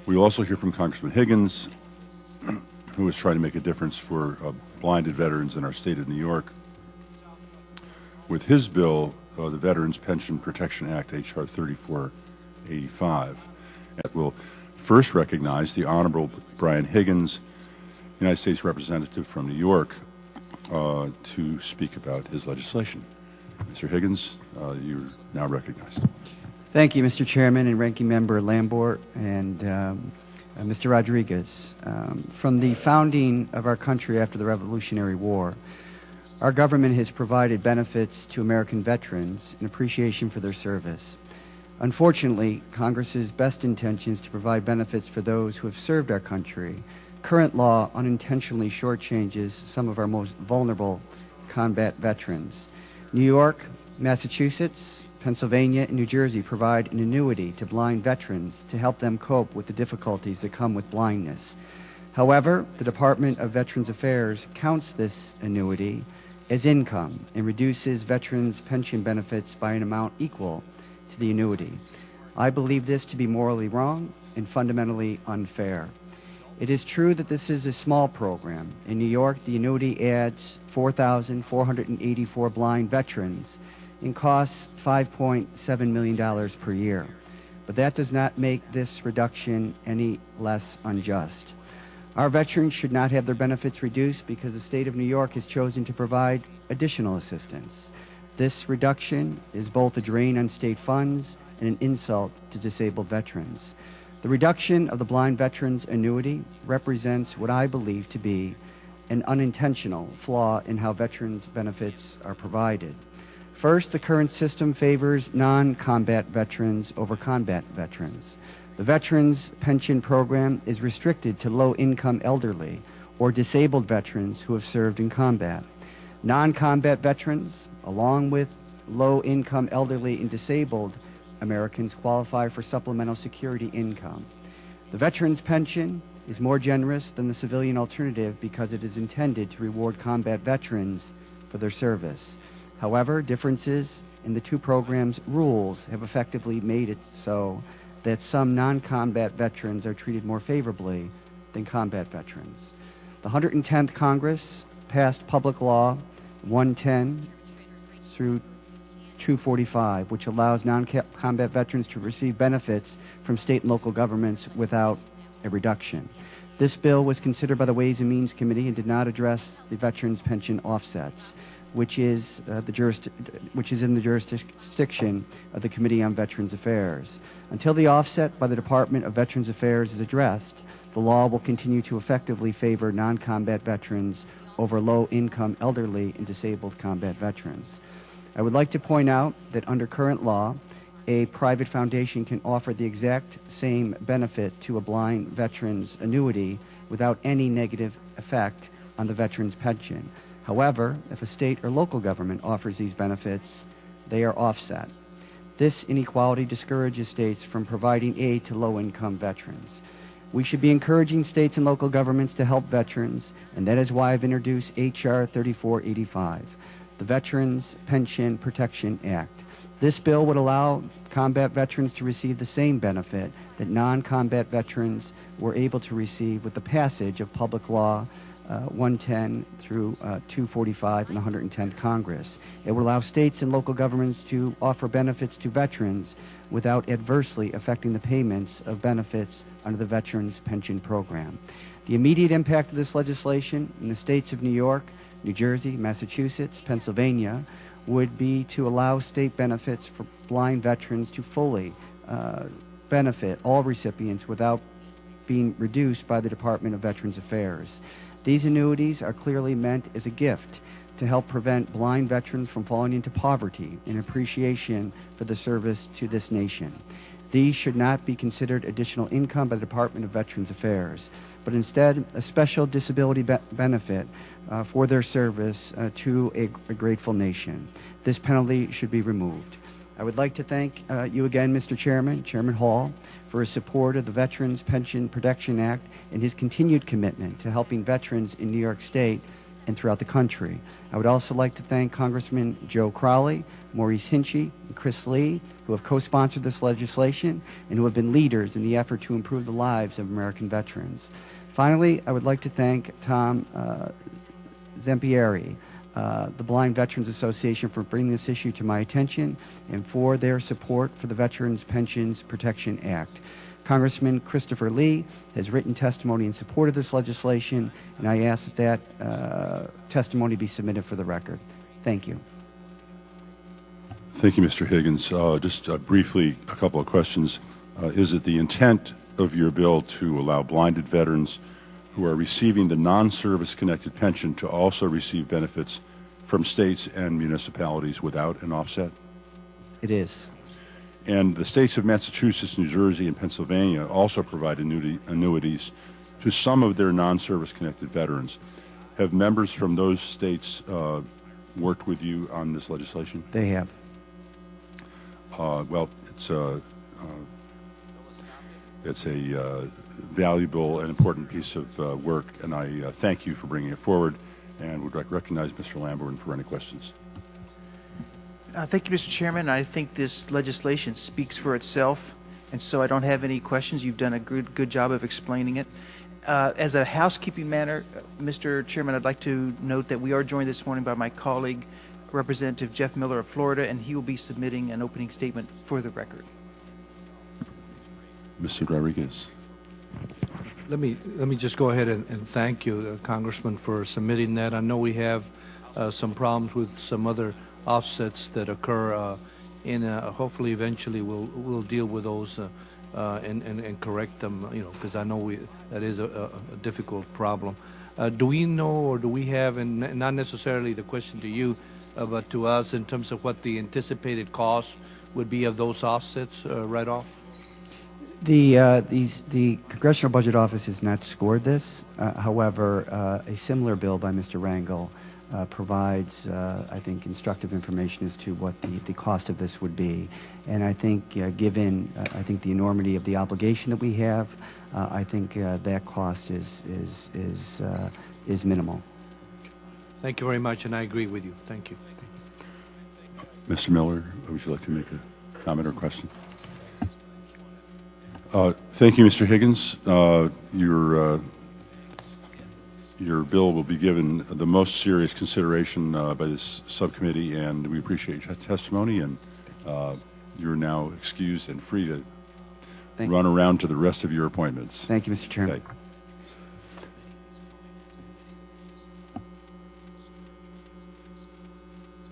We also hear from Congressman Higgins, who is trying to make a difference for blinded veterans in our state of New York with his bill, the Veterans Pension Protection Act, H.R. 3485. And we'll first recognize the Honorable Brian Higgins, United States Representative from New York, to speak about his legislation. Mr. Higgins, you're now recognized. Thank you, Mr. Chairman and Ranking Member Lambert and Mr. Rodriguez. From the founding of our country after the Revolutionary War, our government has provided benefits to American veterans in appreciation for their service. Unfortunately, Congress's best intentions to provide benefits for those who have served our country, current law unintentionally shortchanges some of our most vulnerable combat veterans. New York, Massachusetts, Pennsylvania, and New Jersey provide an annuity to blind veterans to help them cope with the difficulties that come with blindness. However, the Department of Veterans Affairs counts this annuity as income and reduces veterans' pension benefits by an amount equal to the annuity. I believe this to be morally wrong and fundamentally unfair. It is true that this is a small program. In New York, the annuity adds 4,484 blind veterans and costs $5.7 million per year. But that does not make this reduction any less unjust. Our veterans should not have their benefits reduced because the state of New York has chosen to provide additional assistance. This reduction is both a drain on state funds and an insult to disabled veterans. The reduction of the blind veterans annuity represents what I believe to be an unintentional flaw in how veterans' benefits are provided. First, the current system favors non-combat veterans over combat veterans. The Veterans Pension Program is restricted to low-income elderly or disabled veterans who have served in combat. Non-combat veterans, along with low-income elderly and disabled Americans, qualify for supplemental security income. The Veterans Pension is more generous than the civilian alternative because it is intended to reward combat veterans for their service. However, differences in the two programs' rules have effectively made it so that some non-combat veterans are treated more favorably than combat veterans. The 110th Congress passed Public Law 110 through 245, which allows non-combat veterans to receive benefits from state and local governments without a reduction. This bill was considered by the Ways and Means Committee and did not address the veterans' pension offsets, which is in the jurisdiction of the Committee on Veterans Affairs. Until the offset by the Department of Veterans Affairs is addressed, the law will continue to effectively favor non-combat veterans over low-income elderly and disabled combat veterans. I would like to point out that under current law, a private foundation can offer the exact same benefit to a blind veteran's annuity without any negative effect on the veteran's pension. However, if a state or local government offers these benefits, they are offset. This inequality discourages states from providing aid to low-income veterans. We should be encouraging states and local governments to help veterans, and that is why I've introduced H.R. 3485, the Veterans Pension Protection Act. This bill would allow combat veterans to receive the same benefit that non-combat veterans were able to receive with the passage of Public Law 110 through 245 in the 110th Congress. It would allow states and local governments to offer benefits to veterans without adversely affecting the payments of benefits under the Veterans Pension Program. The immediate impact of this legislation in the states of New York, New Jersey, Massachusetts, Pennsylvania would be to allow state benefits for blind veterans to fully benefit all recipients without being reduced by the Department of Veterans Affairs. These annuities are clearly meant as a gift to help prevent blind veterans from falling into poverty in appreciation for the service to this nation. These should not be considered additional income by the Department of Veterans Affairs, but instead a special disability benefit for their service to a grateful nation. This penalty should be removed. I would like to thank you again, Mr. Chairman, Chairman Hall, for his support of the Veterans Pension Protection Act and his continued commitment to helping veterans in New York State and throughout the country. I would also like to thank Congressman Joe Crowley, Maurice Hinchey, and Chris Lee, who have co-sponsored this legislation and who have been leaders in the effort to improve the lives of American veterans. Finally, I would like to thank Tom Zampieri, the Blind Veterans Association, for bringing this issue to my attention and for their support for the Veterans Pensions Protection Act. Congressman Christopher Lee has written testimony in support of this legislation, and I ask that testimony be submitted for the record. Thank you. Thank you, Mr. Higgins. Just briefly, a couple of questions. Is it the intent of your bill to allow blinded veterans who are receiving the non-service connected pension to also receive benefits from states and municipalities without an offset? It is. And the states of Massachusetts, New Jersey, and Pennsylvania also provide annuities to some of their non-service connected veterans. Have members from those states worked with you on this legislation? They have. Well, it's a valuable and important piece of work, and I thank you for bringing it forward, and would recognize Mr. Lamborn for any questions. Thank you, Mr. Chairman. I think this legislation speaks for itself, and so I don't have any questions. You've done a good job of explaining it. As a housekeeping matter, Mr. Chairman, I'd like to note that we are joined this morning by my colleague, Representative Jeff Miller of Florida, and he will be submitting an opening statement for the record. Mr. Rodriguez. Let me just go ahead and thank you, Congressman, for submitting that. I know we have some problems with some other offsets that occur, and hopefully eventually we'll deal with those and correct them. You know, because I know that is a difficult problem. Do we know, or do we have, and not necessarily the question to you, but to us, in terms of what the anticipated cost would be of those offsets right off? The Congressional Budget Office has not scored this. However, a similar bill by Mr. Rangel provides, I think, instructive information as to what the cost of this would be. And I think, given, I think, the enormity of the obligation that we have, I think that cost is minimal. Thank you very much, and I agree with you. Thank you. Mr. Miller, would you like to make a comment or question? Thank you, Mr. Higgins. Your bill will be given the most serious consideration by this subcommittee, and we appreciate your testimony, and you're now excused and free to run around to the rest of your appointments. Thank you, Mr. Chairman. Okay.